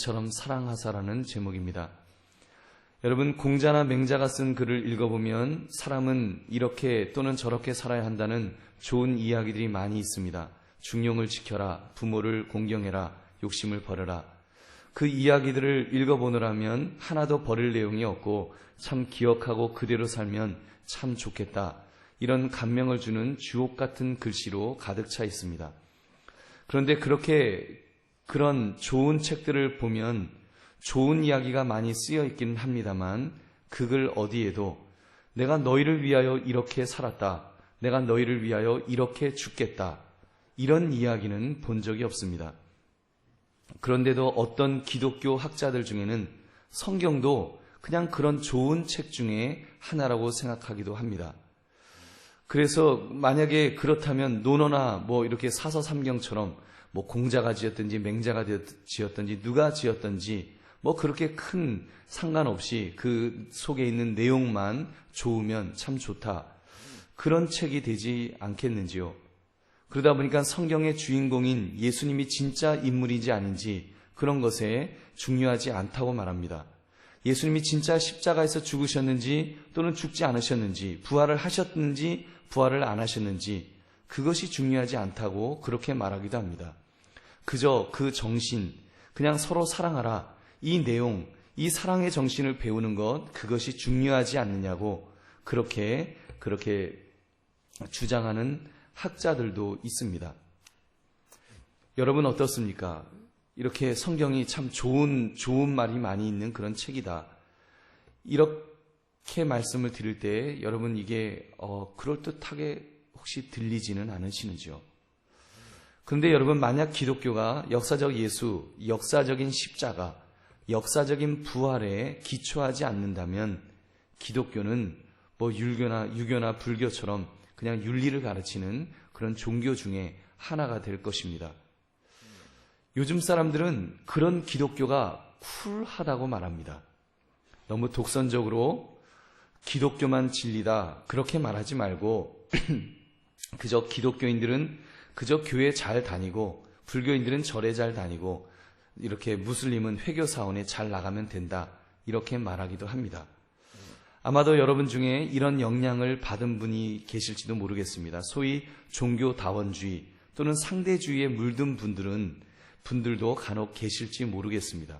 이처럼 사랑하사라는 제목입니다. 여러분, 공자나 맹자가 쓴 글을 읽어보면 사람은 이렇게 또는 저렇게 살아야 한다는 좋은 이야기들이 많이 있습니다. 중용을 지켜라, 부모를 공경해라, 욕심을 버려라. 그 이야기들을 읽어보느라면 하나도 버릴 내용이 없고 참 기억하고 그대로 살면 참 좋겠다. 이런 감명을 주는 주옥 같은 글씨로 가득 차 있습니다. 그런데 그런 좋은 책들을 보면 좋은 이야기가 많이 쓰여 있기는 합니다만 그 글 어디에도 내가 너희를 위하여 이렇게 살았다, 내가 너희를 위하여 이렇게 죽겠다, 이런 이야기는 본 적이 없습니다. 그런데도 어떤 기독교 학자들 중에는 성경도 그냥 그런 좋은 책 중에 하나라고 생각하기도 합니다. 그래서 만약에 그렇다면 논어나 이렇게 사서삼경처럼 공자가 지었든지 맹자가 지었든지 누가 지었든지 그렇게 큰 상관없이 그 속에 있는 내용만 좋으면 참 좋다, 그런 책이 되지 않겠는지요. 그러다 보니까 성경의 주인공인 예수님이 진짜 인물인지 아닌지 그런 것에 중요하지 않다고 말합니다. 예수님이 진짜 십자가에서 죽으셨는지 또는 죽지 않으셨는지, 부활을 하셨는지 부활을 안 하셨는지 그것이 중요하지 않다고 그렇게 말하기도 합니다. 그저 그 정신, 그냥 서로 사랑하라, 이 내용, 이 사랑의 정신을 배우는 것, 그것이 중요하지 않느냐고 그렇게 주장하는 학자들도 있습니다. 여러분 어떻습니까? 이렇게 성경이 참 좋은 말이 많이 있는 그런 책이다, 이렇게 말씀을 드릴 때 여러분 이게 그럴듯하게 혹시 들리지는 않으시는지요? 그런데 여러분, 만약 기독교가 역사적 예수, 역사적인 십자가, 역사적인 부활에 기초하지 않는다면 기독교는 유교나 불교처럼 그냥 윤리를 가르치는 그런 종교 중에 하나가 될 것입니다. 요즘 사람들은 그런 기독교가 쿨하다고 말합니다. 너무 독선적으로 기독교만 진리다 그렇게 말하지 말고 그저 기독교인들은 그저 교회 잘 다니고 불교인들은 절에 잘 다니고 이렇게 무슬림은 회교 사원에 잘 나가면 된다, 이렇게 말하기도 합니다. 아마도 여러분 중에 이런 영향을 받은 분이 계실지도 모르겠습니다. 소위 종교다원주의 또는 상대주의에 물든 분들도 간혹 계실지 모르겠습니다.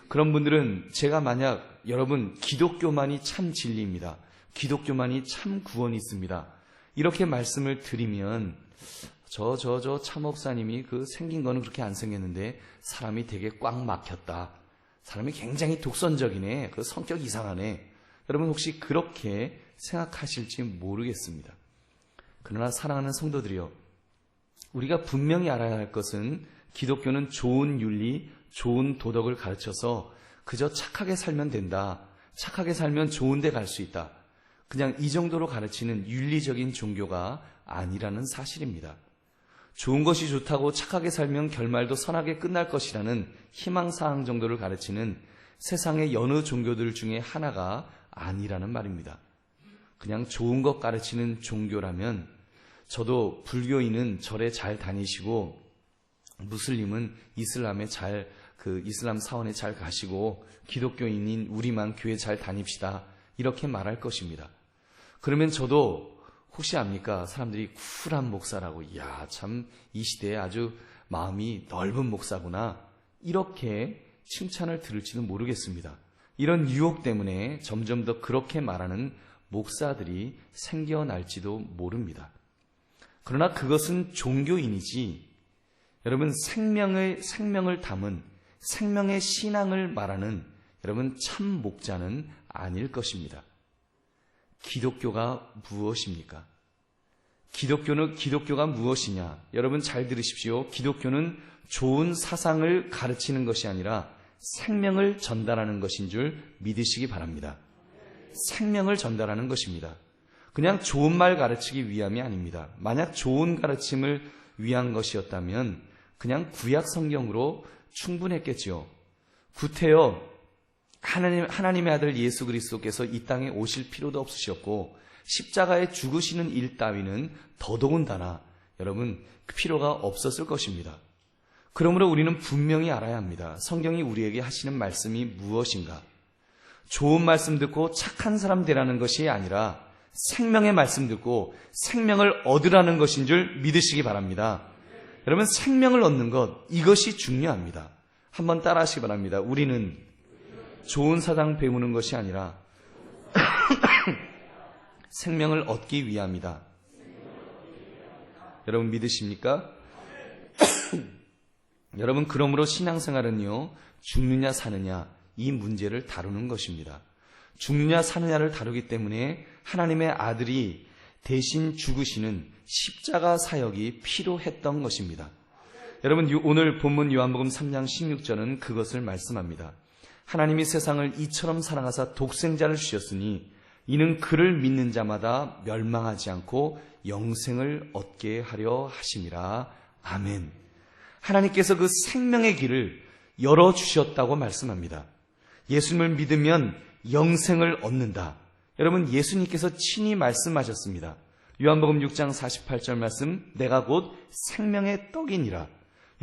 그런 분들은 제가 만약 여러분 기독교만이 참 진리입니다, 기독교만이 참 구원이 있습니다, 이렇게 말씀을 드리면 저 차 목사님이 생긴 거는 그렇게 안 생겼는데 사람이 되게 꽉 막혔다, 사람이 굉장히 독선적이네, 성격 이상하네, 여러분 혹시 그렇게 생각하실지 모르겠습니다. 그러나 사랑하는 성도들이여, 우리가 분명히 알아야 할 것은 기독교는 좋은 윤리, 좋은 도덕을 가르쳐서 그저 착하게 살면 된다, 착하게 살면 좋은 데 갈 수 있다, 그냥 이 정도로 가르치는 윤리적인 종교가 아니라는 사실입니다. 좋은 것이 좋다고 착하게 살면 결말도 선하게 끝날 것이라는 희망사항 정도를 가르치는 세상의 여느 종교들 중에 하나가 아니라는 말입니다. 그냥 좋은 것 가르치는 종교라면 저도 불교인은 절에 잘 다니시고 무슬림은 이슬람 사원에 잘 가시고 기독교인인 우리만 교회 잘 다닙시다, 이렇게 말할 것입니다. 그러면 저도 혹시 압니까? 사람들이 쿨한 목사라고, 이야 참 이 시대에 아주 마음이 넓은 목사구나, 이렇게 칭찬을 들을지도 모르겠습니다. 이런 유혹 때문에 점점 더 그렇게 말하는 목사들이 생겨날지도 모릅니다. 그러나 그것은 종교인이지 여러분 생명을 담은 생명의 신앙을 말하는 여러분 참 목자는 아닐 것입니다. 기독교가 무엇입니까? 기독교가 무엇이냐? 여러분 잘 들으십시오. 기독교는 좋은 사상을 가르치는 것이 아니라 생명을 전달하는 것인 줄 믿으시기 바랍니다. 생명을 전달하는 것입니다. 그냥 좋은 말 가르치기 위함이 아닙니다. 만약 좋은 가르침을 위한 것이었다면 그냥 구약 성경으로 충분했겠지요. 구태여 하나님의 아들 예수 그리스도께서 이 땅에 오실 필요도 없으셨고 십자가에 죽으시는 일 따위는 더더군다나 여러분 그 필요가 없었을 것입니다. 그러므로 우리는 분명히 알아야 합니다. 성경이 우리에게 하시는 말씀이 무엇인가? 좋은 말씀 듣고 착한 사람 되라는 것이 아니라 생명의 말씀 듣고 생명을 얻으라는 것인 줄 믿으시기 바랍니다. 여러분, 생명을 얻는 것, 이것이 중요합니다. 한번 따라 하시기 바랍니다. 우리는 좋은 사상 배우는 것이 아니라 생명을 얻기 위함이다. 여러분 믿으십니까? 여러분, 그러므로 신앙생활은요, 죽느냐 사느냐 이 문제를 다루는 것입니다. 죽느냐 사느냐를 다루기 때문에 하나님의 아들이 대신 죽으시는 십자가 사역이 필요했던 것입니다. 여러분, 오늘 본문 요한복음 3장 16절은 그것을 말씀합니다. 하나님이 세상을 이처럼 사랑하사 독생자를 주셨으니 이는 그를 믿는 자마다 멸망하지 않고 영생을 얻게 하려 하심이라. 아멘. 하나님께서 그 생명의 길을 열어주셨다고 말씀합니다. 예수님을 믿으면 영생을 얻는다. 여러분, 예수님께서 친히 말씀하셨습니다. 요한복음 6장 48절 말씀, 내가 곧 생명의 떡이니라.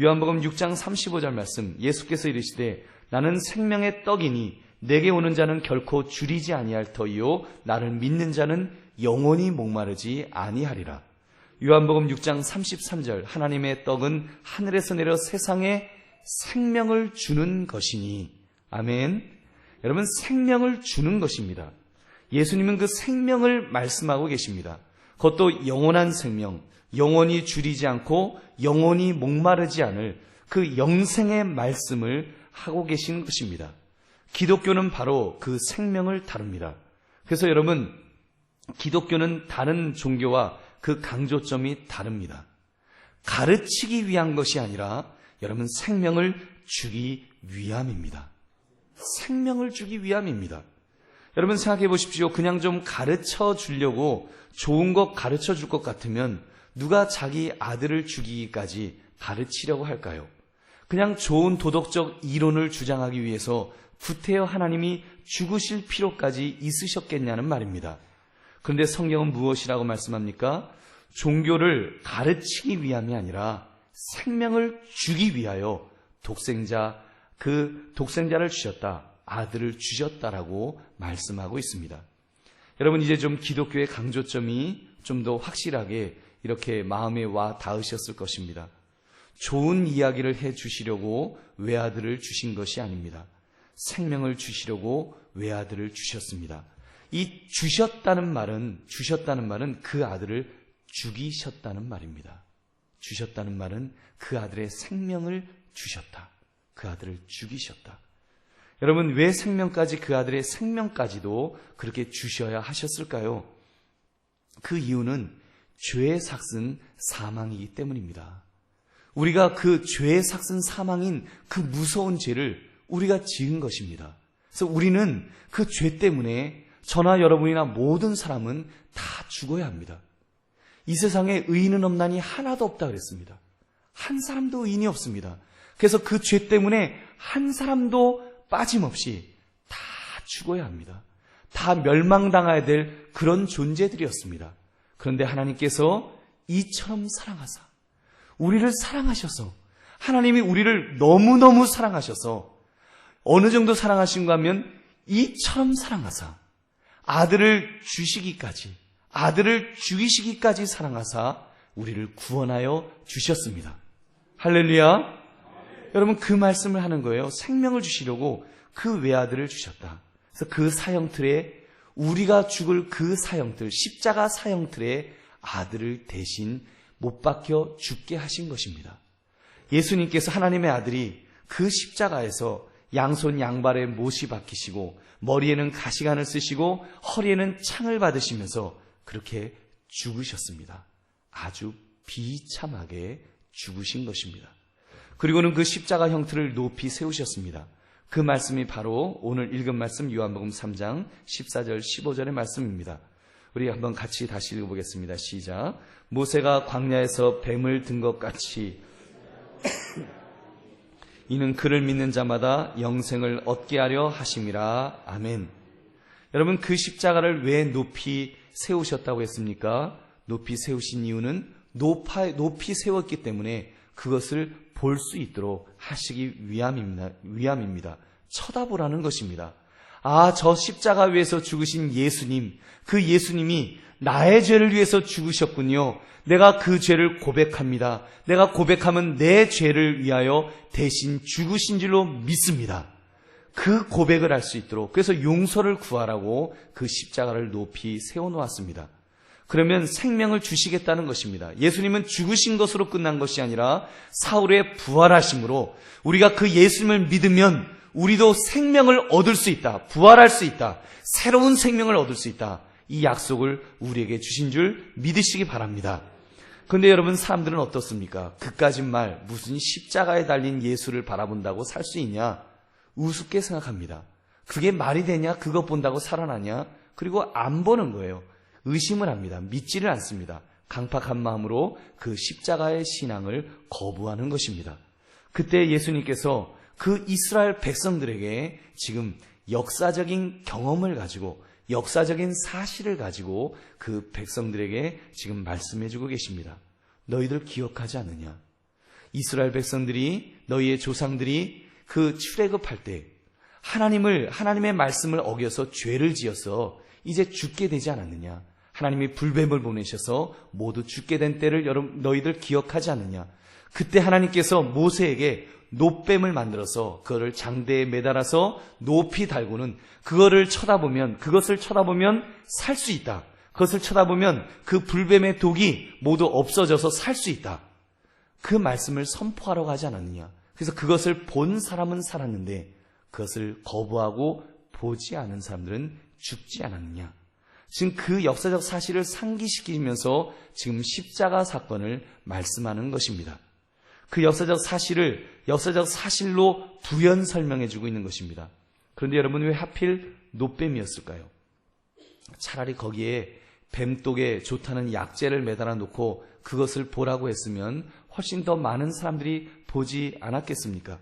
요한복음 6장 35절 말씀, 예수께서 이르시되 나는 생명의 떡이니 내게 오는 자는 결코 줄이지 아니할 터이요 나를 믿는 자는 영원히 목마르지 아니하리라. 요한복음 6장 33절, 하나님의 떡은 하늘에서 내려 세상에 생명을 주는 것이니. 아멘. 여러분, 생명을 주는 것입니다. 예수님은 그 생명을 말씀하고 계십니다. 그것도 영원한 생명, 영원히 줄이지 않고 영원히 목마르지 않을 그 영생의 말씀을 하고 계신 것입니다. 기독교는 바로 그 생명을 다룹니다. 그래서 여러분, 기독교는 다른 종교와 그 강조점이 다릅니다. 가르치기 위한 것이 아니라 여러분, 생명을 주기 위함입니다. 생명을 주기 위함입니다. 여러분, 생각해 보십시오. 그냥 좀 가르쳐 주려고 좋은 것 가르쳐 줄 것 같으면 누가 자기 아들을 죽이기까지 가르치려고 할까요? 그냥 좋은 도덕적 이론을 주장하기 위해서 구태여 하나님이 죽으실 필요까지 있으셨겠냐는 말입니다. 그런데 성경은 무엇이라고 말씀합니까? 종교를 가르치기 위함이 아니라 생명을 주기 위하여 그 독생자를 주셨다, 아들을 주셨다라고 말씀하고 있습니다. 여러분, 이제 좀 기독교의 강조점이 좀 더 확실하게 이렇게 마음에 와 닿으셨을 것입니다. 좋은 이야기를 해 주시려고 외아들을 주신 것이 아닙니다. 생명을 주시려고 외아들을 주셨습니다. 이 주셨다는 말은 그 아들을 죽이셨다는 말입니다. 주셨다는 말은 그 아들의 생명을 주셨다. 그 아들을 죽이셨다. 여러분, 왜 생명까지, 그 아들의 생명까지도 그렇게 주셔야 하셨을까요? 그 이유는 죄의 삭슨 사망이기 때문입니다. 우리가 그 죄의 삭슨 사망인 그 무서운 죄를 우리가 지은 것입니다. 그래서 우리는 그 죄 때문에 저나 여러분이나 모든 사람은 다 죽어야 합니다. 이 세상에 의인은 없나니 하나도 없다 그랬습니다. 한 사람도 의인이 없습니다. 그래서 그 죄 때문에 한 사람도 빠짐없이 다 죽어야 합니다. 다 멸망당해야 될 그런 존재들이었습니다. 그런데 하나님께서 이처럼 사랑하사, 우리를 사랑하셔서, 하나님이 우리를 너무너무 사랑하셔서 어느 정도 사랑하신가 하면 이처럼 사랑하사 아들을 주시기까지, 아들을 죽이시기까지 사랑하사 우리를 구원하여 주셨습니다. 할렐루야. 여러분, 그 말씀을 하는 거예요. 생명을 주시려고 그 외아들을 주셨다. 그래서 그 사형틀에, 우리가 죽을 그 사형틀, 십자가 사형틀에 아들을 대신 못 박혀 죽게 하신 것입니다. 예수님께서, 하나님의 아들이 그 십자가에서 양손 양발에 못이 박히시고 머리에는 가시관을 쓰시고 허리에는 창을 받으시면서 그렇게 죽으셨습니다. 아주 비참하게 죽으신 것입니다. 그리고는 그 십자가 형틀을 높이 세우셨습니다. 그 말씀이 바로 오늘 읽은 말씀 요한복음 3장 14절 15절의 말씀입니다. 우리 한번 같이 다시 읽어보겠습니다. 시작. 모세가 광야에서 뱀을 든 것 같이 이는 그를 믿는 자마다 영생을 얻게 하려 하심이라. 아멘. 여러분, 그 십자가를 왜 높이 세우셨다고 했습니까? 높이 세우신 이유는 높이 세웠기 때문에 그것을 볼 수 있도록 하시기 위함입니다. 쳐다보라는 것입니다. 저 십자가 위에서 죽으신 예수님, 그 예수님이 나의 죄를 위해서 죽으셨군요. 내가 그 죄를 고백합니다. 내가 고백하면 내 죄를 위하여 대신 죽으신 줄로 믿습니다. 그 고백을 할 수 있도록, 그래서 용서를 구하라고 그 십자가를 높이 세워놓았습니다. 그러면 생명을 주시겠다는 것입니다. 예수님은 죽으신 것으로 끝난 것이 아니라 사흘에 부활하심으로 우리가 그 예수님을 믿으면 우리도 생명을 얻을 수 있다. 부활할 수 있다. 새로운 생명을 얻을 수 있다. 이 약속을 우리에게 주신 줄 믿으시기 바랍니다. 그런데 여러분, 사람들은 어떻습니까? 그까짓 말, 무슨 십자가에 달린 예수를 바라본다고 살 수 있냐? 우습게 생각합니다. 그게 말이 되냐? 그것 본다고 살아나냐? 그리고 안 보는 거예요. 의심을 합니다. 믿지를 않습니다. 강팍한 마음으로 그 십자가의 신앙을 거부하는 것입니다. 그때 예수님께서 그 이스라엘 백성들에게 지금 역사적인 경험을 가지고, 역사적인 사실을 가지고 그 백성들에게 지금 말씀해주고 계십니다. 너희들 기억하지 않느냐? 이스라엘 백성들이, 너희의 조상들이 그 출애굽할 때 하나님의 말씀을 어겨서 죄를 지어서 이제 죽게 되지 않았느냐? 하나님이 불뱀을 보내셔서 모두 죽게 된 때를 너희들 기억하지 않느냐? 그때 하나님께서 모세에게 놋뱀을 만들어서 그거를 장대에 매달아서 높이 달고는 그것을 쳐다보면 살 수 있다. 그것을 쳐다보면 그 불뱀의 독이 모두 없어져서 살 수 있다. 그 말씀을 선포하러 가지 않았느냐? 그래서 그것을 본 사람은 살았는데 그것을 거부하고 보지 않은 사람들은 죽지 않았느냐? 지금 그 역사적 사실을 상기시키면서 지금 십자가 사건을 말씀하는 것입니다. 그 역사적 사실로 부연 설명해주고 있는 것입니다. 그런데 여러분, 왜 하필 놋뱀이었을까요? 차라리 거기에 뱀독에 좋다는 약재를 매달아 놓고 그것을 보라고 했으면 훨씬 더 많은 사람들이 보지 않았겠습니까?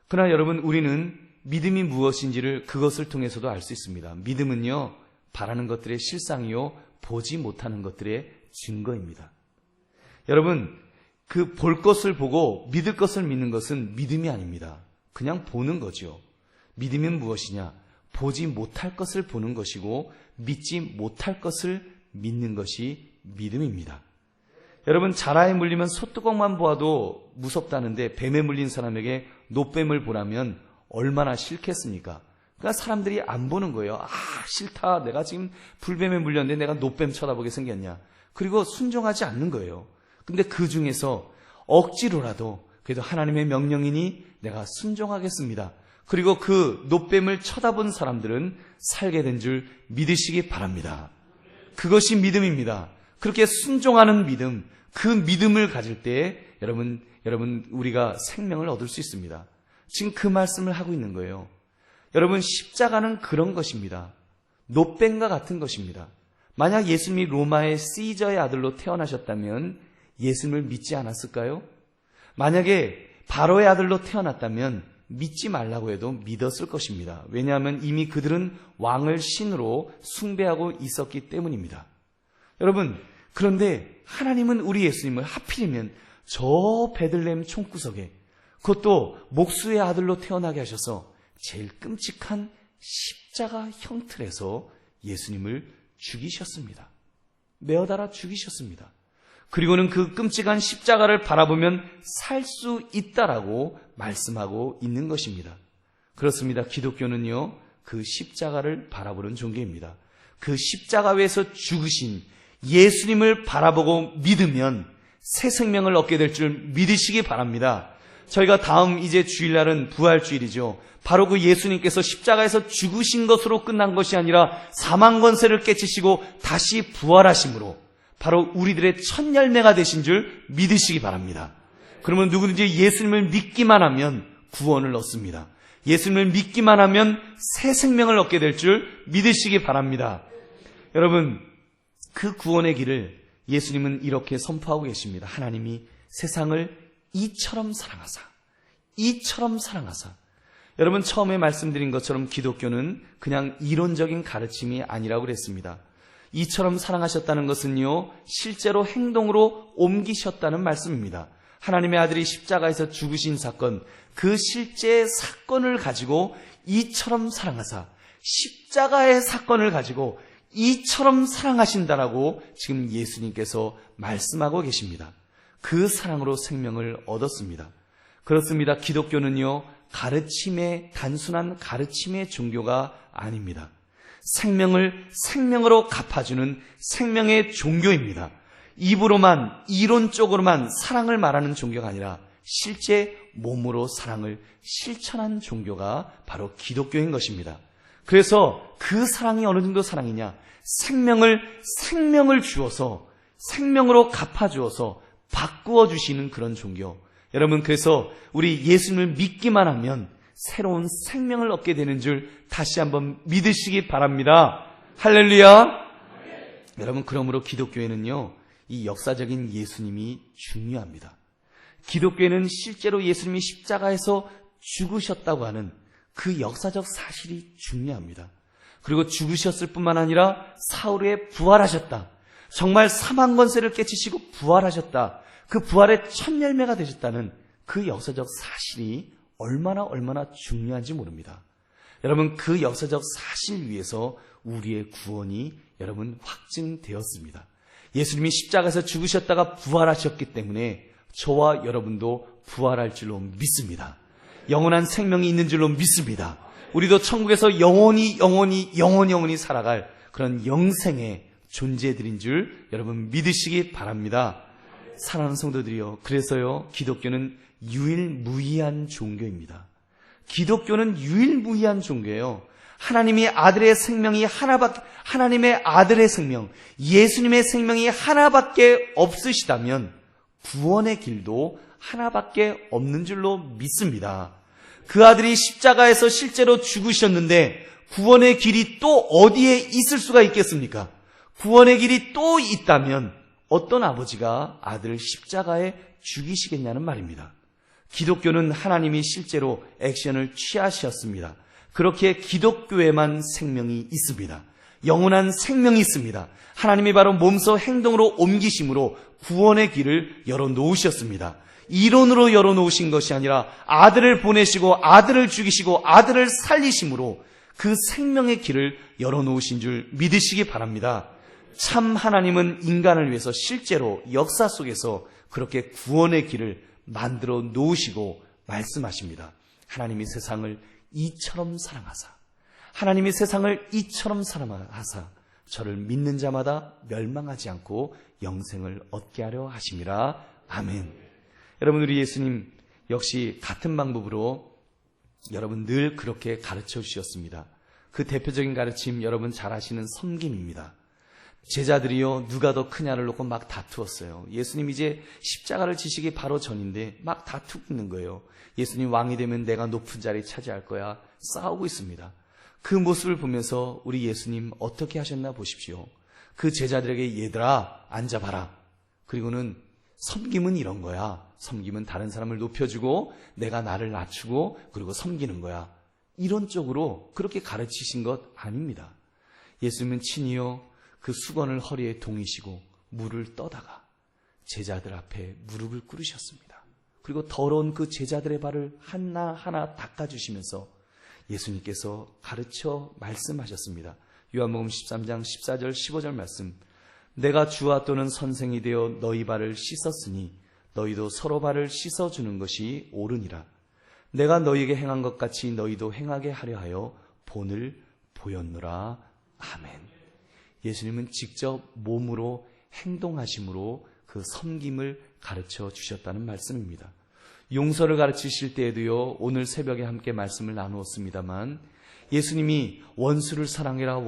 그러나 여러분, 우리는 믿음이 무엇인지를 그것을 통해서도 알 수 있습니다. 믿음은요, 바라는 것들의 실상이요, 보지 못하는 것들의 증거입니다. 여러분, 그 볼 것을 보고 믿을 것을 믿는 것은 믿음이 아닙니다. 그냥 보는 거죠. 믿음은 무엇이냐? 보지 못할 것을 보는 것이고 믿지 못할 것을 믿는 것이 믿음입니다. 여러분, 자라에 물리면 소뚜껑만 보아도 무섭다는데 뱀에 물린 사람에게 놋뱀을 보라면 얼마나 싫겠습니까? 그러니까 사람들이 안 보는 거예요. 싫다. 내가 지금 불뱀에 물렸는데 내가 놋뱀 쳐다보게 생겼냐. 그리고 순종하지 않는 거예요. 근데 그 중에서 억지로라도 그래도 하나님의 명령이니 내가 순종하겠습니다. 그리고 그 놋뱀을 쳐다본 사람들은 살게 된 줄 믿으시기 바랍니다. 그것이 믿음입니다. 그렇게 순종하는 믿음, 그 믿음을 가질 때 여러분 우리가 생명을 얻을 수 있습니다. 지금 그 말씀을 하고 있는 거예요. 여러분, 십자가는 그런 것입니다. 놋뱀과 같은 것입니다. 만약 예수님이 로마의 시저의 아들로 태어나셨다면 예수님을 믿지 않았을까요? 만약에 바로의 아들로 태어났다면 믿지 말라고 해도 믿었을 것입니다. 왜냐하면 이미 그들은 왕을 신으로 숭배하고 있었기 때문입니다. 여러분, 그런데 하나님은 우리 예수님을 하필이면 저 베들레헴 총구석에, 그것도 목수의 아들로 태어나게 하셔서 제일 끔찍한 십자가 형틀에서 예수님을 죽이셨습니다. 메어달아 죽이셨습니다. 그리고는 그 끔찍한 십자가를 바라보면 살 수 있다라고 말씀하고 있는 것입니다. 그렇습니다. 기독교는요, 그 십자가를 바라보는 종교입니다. 그 십자가 위에서 죽으신 예수님을 바라보고 믿으면 새 생명을 얻게 될 줄 믿으시기 바랍니다. 저희가 다음 이제 주일날은 부활주일이죠. 바로 그 예수님께서 십자가에서 죽으신 것으로 끝난 것이 아니라 사망 권세를 깨치시고 다시 부활하심으로 바로 우리들의 첫 열매가 되신 줄 믿으시기 바랍니다. 그러면 누구든지 예수님을 믿기만 하면 구원을 얻습니다. 예수님을 믿기만 하면 새 생명을 얻게 될 줄 믿으시기 바랍니다. 여러분, 그 구원의 길을 예수님은 이렇게 선포하고 계십니다. 하나님이 세상을 이처럼 사랑하사. 여러분, 처음에 말씀드린 것처럼 기독교는 그냥 이론적인 가르침이 아니라고 그랬습니다. 이처럼 사랑하셨다는 것은요, 실제로 행동으로 옮기셨다는 말씀입니다. 하나님의 아들이 십자가에서 죽으신 사건, 그 실제 사건을 가지고 이처럼 사랑하사, 십자가의 사건을 가지고 이처럼 사랑하신다라고 지금 예수님께서 말씀하고 계십니다. 그 사랑으로 생명을 얻었습니다. 그렇습니다. 기독교는요, 단순한 가르침의 종교가 아닙니다. 생명을 생명으로 갚아주는 생명의 종교입니다. 입으로만, 이론적으로만 사랑을 말하는 종교가 아니라 실제 몸으로 사랑을 실천한 종교가 바로 기독교인 것입니다. 그래서 그 사랑이 어느 정도 사랑이냐? 생명을 주어서, 생명으로 갚아주어서 바꾸어 주시는 그런 종교. 여러분, 그래서 우리 예수님을 믿기만 하면 새로운 생명을 얻게 되는 줄 다시 한번 믿으시기 바랍니다. 할렐루야! 여러분, 그러므로 기독교에는요, 이 역사적인 예수님이 중요합니다. 기독교에는 실제로 예수님이 십자가에서 죽으셨다고 하는 그 역사적 사실이 중요합니다. 그리고 죽으셨을 뿐만 아니라 사흘 부활하셨다. 정말 사망 권세를 깨치시고 부활하셨다. 그 부활의 첫 열매가 되셨다는 그 역사적 사실이 얼마나 중요한지 모릅니다. 여러분, 그 역사적 사실 위에서 우리의 구원이 여러분 확증되었습니다. 예수님이 십자가에서 죽으셨다가 부활하셨기 때문에 저와 여러분도 부활할 줄로 믿습니다. 영원한 생명이 있는 줄로 믿습니다. 우리도 천국에서 영원히 살아갈 그런 영생의 존재들인 줄 여러분 믿으시기 바랍니다. 사랑하는 성도들이요, 그래서요, 기독교는 유일무이한 종교입니다. 기독교는 유일무이한 종교예요. 하나님의 아들의 생명이 하나님의 아들의 생명, 예수님의 생명이 하나밖에 없으시다면 구원의 길도 하나밖에 없는 줄로 믿습니다. 그 아들이 십자가에서 실제로 죽으셨는데 구원의 길이 또 어디에 있을 수가 있겠습니까? 구원의 길이 또 있다면 어떤 아버지가 아들을 십자가에 죽이시겠냐는 말입니다. 기독교는 하나님이 실제로 액션을 취하셨습니다. 그렇게 기독교에만 생명이 있습니다. 영원한 생명이 있습니다. 하나님이 바로 몸소 행동으로 옮기심으로 구원의 길을 열어놓으셨습니다. 이론으로 열어놓으신 것이 아니라 아들을 보내시고 아들을 죽이시고 아들을 살리심으로 그 생명의 길을 열어놓으신 줄 믿으시기 바랍니다. 참 하나님은 인간을 위해서 실제로 역사 속에서 그렇게 구원의 길을 만들어 놓으시고 말씀하십니다. 하나님이 세상을 이처럼 사랑하사, 하나님이 세상을 이처럼 사랑하사 저를 믿는 자마다 멸망하지 않고 영생을 얻게 하려 하심이라. 아멘. 여러분, 우리 예수님 역시 같은 방법으로 여러분 늘 그렇게 가르쳐 주셨습니다. 그 대표적인 가르침 여러분 잘 아시는 섬김입니다. 제자들이요, 누가 더 크냐를 놓고 막 다투었어요. 예수님 이제 십자가를 지시기 바로 전인데 막 다투고 있는 거예요. 예수님 왕이 되면 내가 높은 자리 차지할 거야. 싸우고 있습니다. 그 모습을 보면서 우리 예수님 어떻게 하셨나 보십시오. 그 제자들에게 얘들아 앉아봐라. 그리고는 섬김은 이런 거야. 섬김은 다른 사람을 높여주고 내가 나를 낮추고 그리고 섬기는 거야. 이런 쪽으로 그렇게 가르치신 것 아닙니다. 예수님은 친히요 그 수건을 허리에 동이시고 물을 떠다가 제자들 앞에 무릎을 꿇으셨습니다. 그리고 더러운 그 제자들의 발을 하나하나 닦아주시면서 예수님께서 가르쳐 말씀하셨습니다. 요한복음 13장 14절 15절 말씀. 내가 주와 또는 선생이 되어 너희 발을 씻었으니 너희도 서로 발을 씻어주는 것이 옳으니라. 내가 너희에게 행한 것 같이 너희도 행하게 하려 하여 본을 보였노라. 아멘. 예수님은 직접 몸으로 행동하심으로 그 섬김을 가르쳐 주셨다는 말씀입니다. 용서를 가르치실 때에도요, 오늘 새벽에 함께 말씀을 나누었습니다만 예수님이 원수를 사랑해라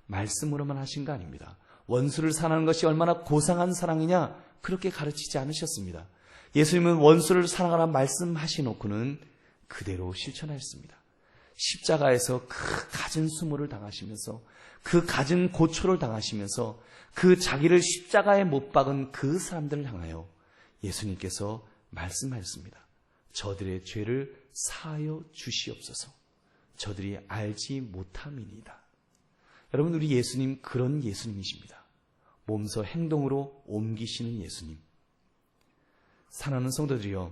말씀으로만 하신 거 아닙니다. 원수를 사랑하는 것이 얼마나 고상한 사랑이냐 그렇게 가르치지 않으셨습니다. 예수님은 원수를 사랑하라 말씀하시놓고는 그대로 실천하셨습니다. 십자가에서 그 갖은 수모를 당하시면서 그 갖은 고초를 당하시면서 그 자기를 십자가에 못 박은 그 사람들을 향하여 예수님께서 말씀하셨습니다. 저들의 죄를 사하여 주시옵소서. 저들이 알지 못함이니이다. 여러분, 우리 예수님 그런 예수님이십니다. 몸소 행동으로 옮기시는 예수님. 사랑하는 성도들이여,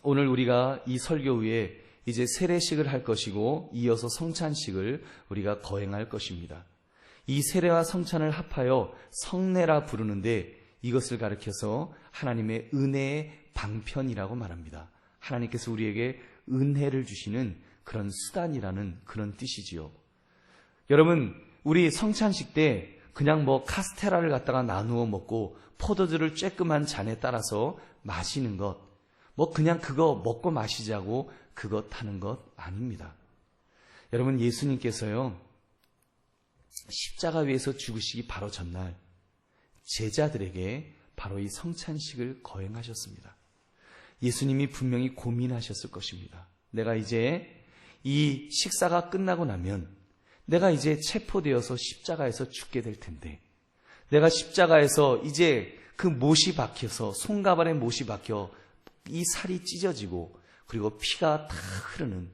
오늘 우리가 이 설교 후에 이제 세례식을 할 것이고 이어서 성찬식을 우리가 거행할 것입니다. 이 세례와 성찬을 합하여 성례라 부르는데 이것을 가리켜서 하나님의 은혜의 방편이라고 말합니다. 하나님께서 우리에게 은혜를 주시는 그런 수단이라는 그런 뜻이지요. 여러분, 우리 성찬식 때 그냥 카스테라를 갖다가 나누어 먹고 포도주를 쬐끔한 잔에 따라서 마시는 것, 그냥 그거 먹고 마시자고 그것 하는 것 아닙니다. 여러분, 예수님께서요, 십자가 위에서 죽으시기 바로 전날 제자들에게 바로 이 성찬식을 거행하셨습니다. 예수님이 분명히 고민하셨을 것입니다. 내가 이제 이 식사가 끝나고 나면 내가 이제 체포되어서 십자가에서 죽게 될 텐데, 내가 십자가에서 이제 그 못이 박혀서, 손가발에 못이 박혀 이 살이 찢어지고 그리고 피가 다 흐르는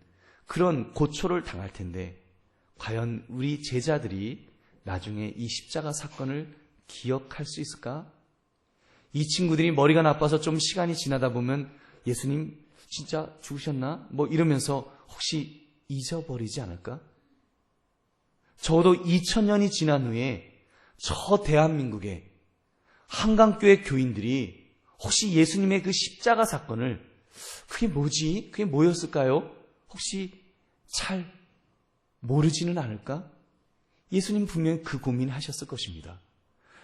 그런 고초를 당할 텐데, 과연 우리 제자들이 나중에 이 십자가 사건을 기억할 수 있을까? 이 친구들이 머리가 나빠서 좀 시간이 지나다 보면 예수님 진짜 죽으셨나? 이러면서 혹시 잊어버리지 않을까? 적어도 2000년이 지난 후에 저 대한민국의 한강교회 교인들이 혹시 예수님의 그 십자가 사건을 그게 뭐지? 그게 뭐였을까요? 혹시 잘 모르지는 않을까? 예수님 분명히 그 고민하셨을 것입니다.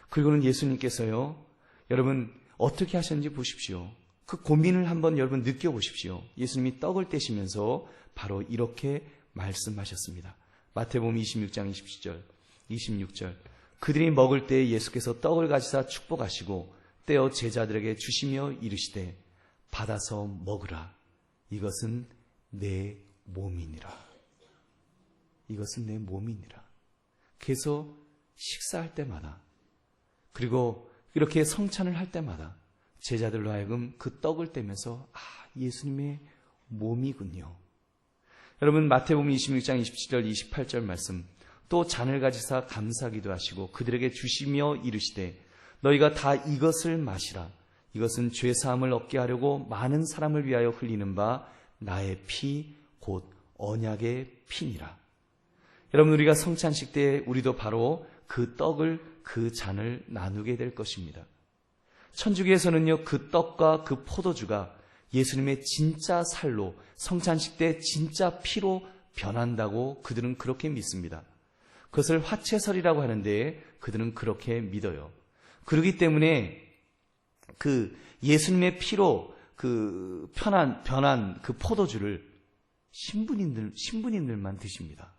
그리고는 예수님께서요, 여러분 어떻게 하셨는지 보십시오. 그 고민을 한번 여러분 느껴보십시오. 예수님이 떡을 떼시면서 바로 이렇게 말씀하셨습니다. 마태복음 26장 26절. 그들이 먹을 때 예수께서 떡을 가지사 축복하시고 떼어 제자들에게 주시며 이르시되 받아서 먹으라. 이것은 내 몸이니라. 이것은 내 몸이니라. 그래서 식사할 때마다, 그리고 이렇게 성찬을 할 때마다 제자들로 하여금 그 떡을 떼면서 예수님의 몸이군요. 여러분, 마태복음 26장 27절 28절 말씀, 또 잔을 가지사 감사기도 하시고 그들에게 주시며 이르시되 너희가 다 이것을 마시라. 이것은 죄사함을 얻게 하려고 많은 사람을 위하여 흘리는 바 나의 피 곧 언약의 피니라. 여러분, 우리가 성찬식 때 우리도 바로 그 떡을, 그 잔을 나누게 될 것입니다. 천주교에서는요, 그 떡과 그 포도주가 예수님의 진짜 살로, 성찬식 때 진짜 피로 변한다고 그들은 그렇게 믿습니다. 그것을 화채설이라고 하는데 그들은 그렇게 믿어요. 그렇기 때문에 그 예수님의 피로 그 변한 그 포도주를 신부님들만 드십니다.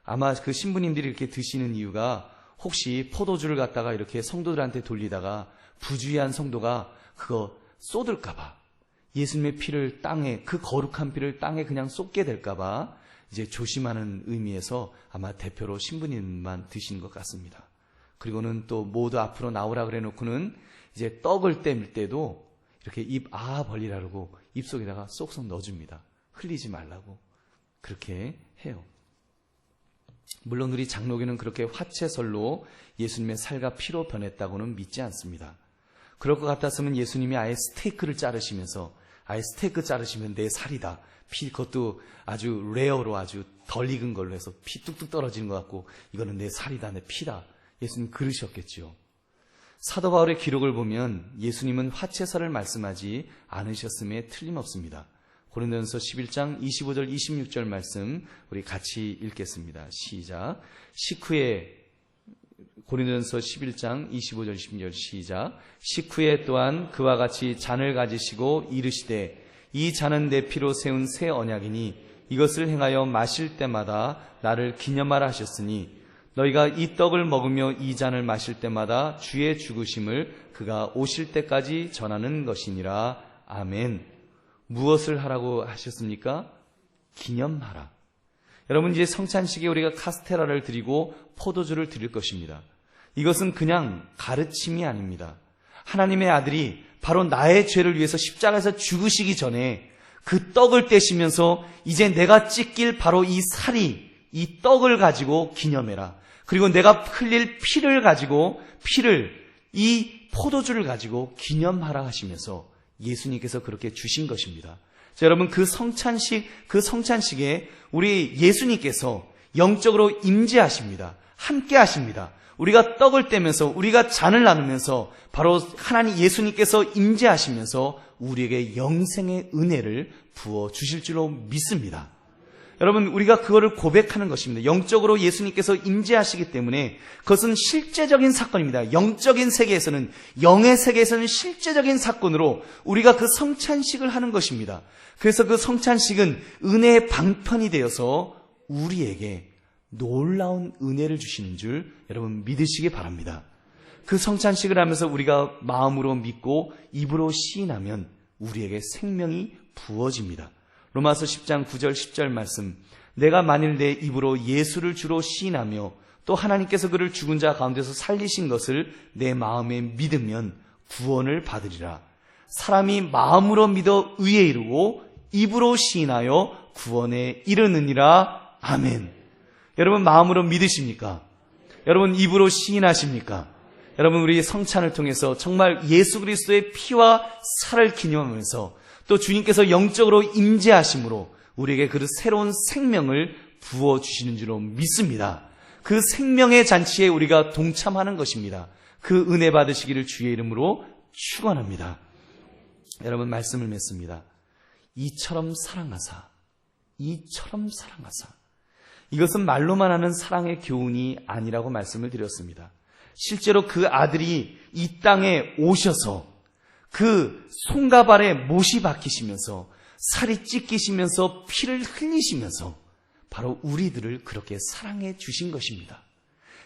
아마 그 신부님들이 이렇게 드시는 이유가 혹시 포도주를 갖다가 이렇게 성도들한테 돌리다가 부주의한 성도가 그거 쏟을까봐, 예수님의 피를 땅에, 그 거룩한 피를 땅에 그냥 쏟게 될까봐 이제 조심하는 의미에서 아마 대표로 신부님만 드시는 것 같습니다. 그리고는 또 모두 앞으로 나오라 그래 놓고는 이제 떡을 뗄 때도 이렇게 입 벌리라 그러고 입속에다가 쏙쏙 넣어줍니다. 흘리지 말라고. 그렇게 해요. 물론 우리 장로교는 그렇게 화채설로 예수님의 살과 피로 변했다고는 믿지 않습니다. 그럴 것 같았으면 예수님이 아예 스테이크를 자르시면서, 아예 스테이크 자르시면 내 살이다. 피, 그것도 아주 레어로 아주 덜 익은 걸로 해서 피 뚝뚝 떨어지는 것 같고, 이거는 내 살이다, 내 피다. 예수님 그러셨겠죠. 사도 바울의 기록을 보면 예수님은 화채설을 말씀하지 않으셨음에 틀림없습니다. 고린도전서 11장 25절 26절 말씀 우리 같이 읽겠습니다. 시작. 식후에, 고린도전서 11장 25절 26절 시작. 식후에 또한 그와 같이 잔을 가지시고 이르시되 이 잔은 내 피로 세운 새 언약이니 이것을 행하여 마실 때마다 나를 기념하라 하셨으니 너희가 이 떡을 먹으며 이 잔을 마실 때마다 주의 죽으심을 그가 오실 때까지 전하는 것이니라. 아멘. 무엇을 하라고 하셨습니까? 기념하라. 여러분, 이제 성찬식에 우리가 카스테라를 드리고 포도주를 드릴 것입니다. 이것은 그냥 가르침이 아닙니다. 하나님의 아들이 바로 나의 죄를 위해서 십자가에서 죽으시기 전에 그 떡을 떼시면서 이제 내가 찢길 바로 이 살이, 이 떡을 가지고 기념해라. 그리고 내가 흘릴 피를 가지고, 이 포도주를 가지고 기념하라 하시면서 예수님께서 그렇게 주신 것입니다. 자, 여러분, 그 성찬식에 우리 예수님께서 영적으로 임재하십니다. 함께 하십니다. 우리가 떡을 떼면서, 우리가 잔을 나누면서 바로 하나님 예수님께서 임재하시면서 우리에게 영생의 은혜를 부어 주실 줄로 믿습니다. 여러분, 우리가 그거를 고백하는 것입니다. 영적으로 예수님께서 임재하시기 때문에 그것은 실제적인 사건입니다. 영적인 세계에서는, 영의 세계에서는 실제적인 사건으로 우리가 그 성찬식을 하는 것입니다. 그래서 그 성찬식은 은혜의 방편이 되어서 우리에게 놀라운 은혜를 주시는 줄 여러분 믿으시기 바랍니다. 그 성찬식을 하면서 우리가 마음으로 믿고 입으로 시인하면 우리에게 생명이 부어집니다. 로마서 10장 9절 10절 말씀, 내가 만일 내 입으로 예수를 주로 시인하며 또 하나님께서 그를 죽은 자 가운데서 살리신 것을 내 마음에 믿으면 구원을 받으리라. 사람이 마음으로 믿어 의에 이르고 입으로 시인하여 구원에 이르느니라. 아멘. 여러분, 마음으로 믿으십니까? 여러분, 입으로 시인하십니까? 여러분, 우리 성찬을 통해서 정말 예수 그리스도의 피와 살을 기념하면서 또 주님께서 영적으로 임재하심으로 우리에게 그 새로운 생명을 부어주시는 줄로 믿습니다. 그 생명의 잔치에 우리가 동참하는 것입니다. 그 은혜 받으시기를 주의 이름으로 축원합니다. 여러분, 말씀을 맺습니다. 이처럼 사랑하사. 이것은 말로만 하는 사랑의 교훈이 아니라고 말씀을 드렸습니다. 실제로 그 아들이 이 땅에 오셔서 그 손과 발에 못이 박히시면서 살이 찢기시면서 피를 흘리시면서 바로 우리들을 그렇게 사랑해 주신 것입니다.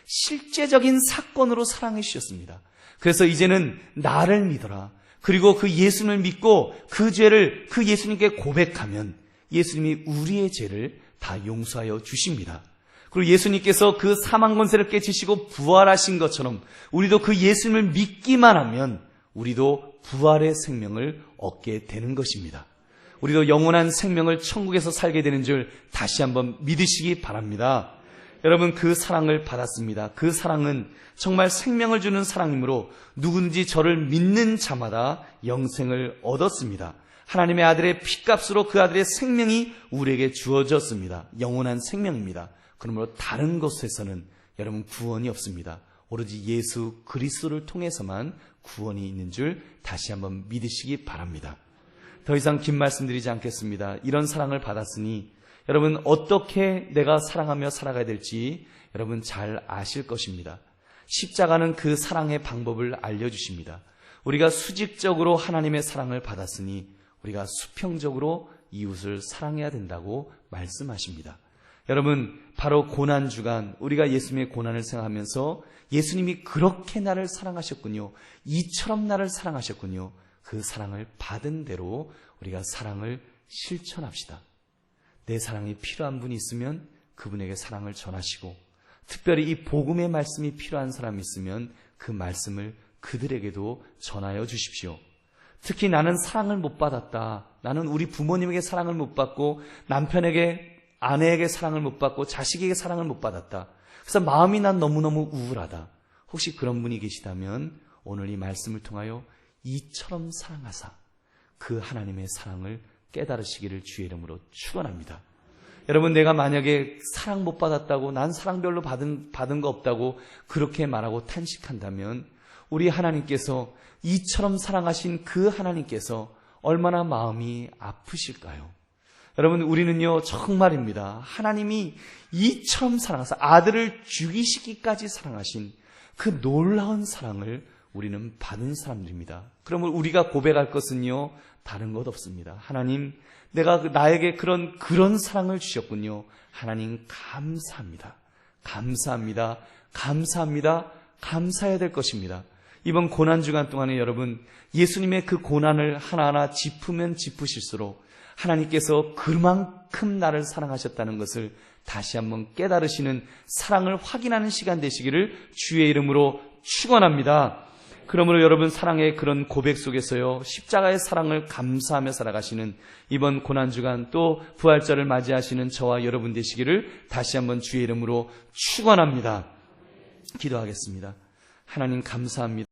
실제적인 사건으로 사랑해 주셨습니다. 그래서 이제는 나를 믿어라. 그리고 그 예수님을 믿고 그 죄를 그 예수님께 고백하면 예수님이 우리의 죄를 다 용서하여 주십니다. 그리고 예수님께서 그 사망 권세를 깨치시고 부활하신 것처럼 우리도 그 예수님을 믿기만 하면 우리도 부활의 생명을 얻게 되는 것입니다. 우리도 영원한 생명을 천국에서 살게 되는 줄 다시 한번 믿으시기 바랍니다. 여러분, 그 사랑을 받았습니다. 그 사랑은 정말 생명을 주는 사랑이므로 누구든지 저를 믿는 자마다 영생을 얻었습니다. 하나님의 아들의 피값으로 그 아들의 생명이 우리에게 주어졌습니다. 영원한 생명입니다. 그러므로 다른 곳에서는 여러분 구원이 없습니다. 오로지 예수 그리스도를 통해서만 구원이 있는 줄 다시 한번 믿으시기 바랍니다. 더 이상 긴 말씀 드리지 않겠습니다. 이런 사랑을 받았으니 여러분 어떻게 내가 사랑하며 살아가야 될지 여러분 잘 아실 것입니다. 십자가는 그 사랑의 방법을 알려주십니다. 우리가 수직적으로 하나님의 사랑을 받았으니 우리가 수평적으로 이웃을 사랑해야 된다고 말씀하십니다. 여러분, 바로 고난주간 우리가 예수님의 고난을 생각하면서 예수님이 그렇게 나를 사랑하셨군요. 이처럼 나를 사랑하셨군요. 그 사랑을 받은 대로 우리가 사랑을 실천합시다. 내 사랑이 필요한 분이 있으면 그분에게 사랑을 전하시고, 특별히 이 복음의 말씀이 필요한 사람이 있으면 그 말씀을 그들에게도 전하여 주십시오. 특히 나는 사랑을 못 받았다. 나는 우리 부모님에게 사랑을 못 받고 남편에게 아내에게 사랑을 못 받고 자식에게 사랑을 못 받았다. 그래서 마음이 난 너무너무 우울하다. 혹시 그런 분이 계시다면 오늘 이 말씀을 통하여 이처럼 사랑하사 그 하나님의 사랑을 깨달으시기를 주의 이름으로 축원합니다. 여러분, 내가 만약에 사랑 못 받았다고, 난 사랑 별로 받은 거 없다고 그렇게 말하고 탄식한다면 우리 하나님께서 이처럼 사랑하신 그 하나님께서 얼마나 마음이 아프실까요? 여러분, 우리는요 정말입니다. 하나님이 이처럼 사랑하사 아들을 죽이시기까지 사랑하신 그 놀라운 사랑을 우리는 받은 사람들입니다. 그러면 우리가 고백할 것은요 다른 것 없습니다. 하나님, 내가 나에게 그런 사랑을 주셨군요. 하나님 감사합니다. 감사합니다. 감사합니다. 감사해야 될 것입니다. 이번 고난주간 동안에 여러분, 예수님의 그 고난을 하나하나 짚으면 짚으실수록 하나님께서 그만큼 나를 사랑하셨다는 것을 다시 한번 깨달으시는, 사랑을 확인하는 시간 되시기를 주의 이름으로 축원합니다. 그러므로 여러분, 사랑의 그런 고백 속에서요 십자가의 사랑을 감사하며 살아가시는 이번 고난주간, 또 부활절을 맞이하시는 저와 여러분 되시기를 다시 한번 주의 이름으로 축원합니다. 기도하겠습니다. 하나님 감사합니다.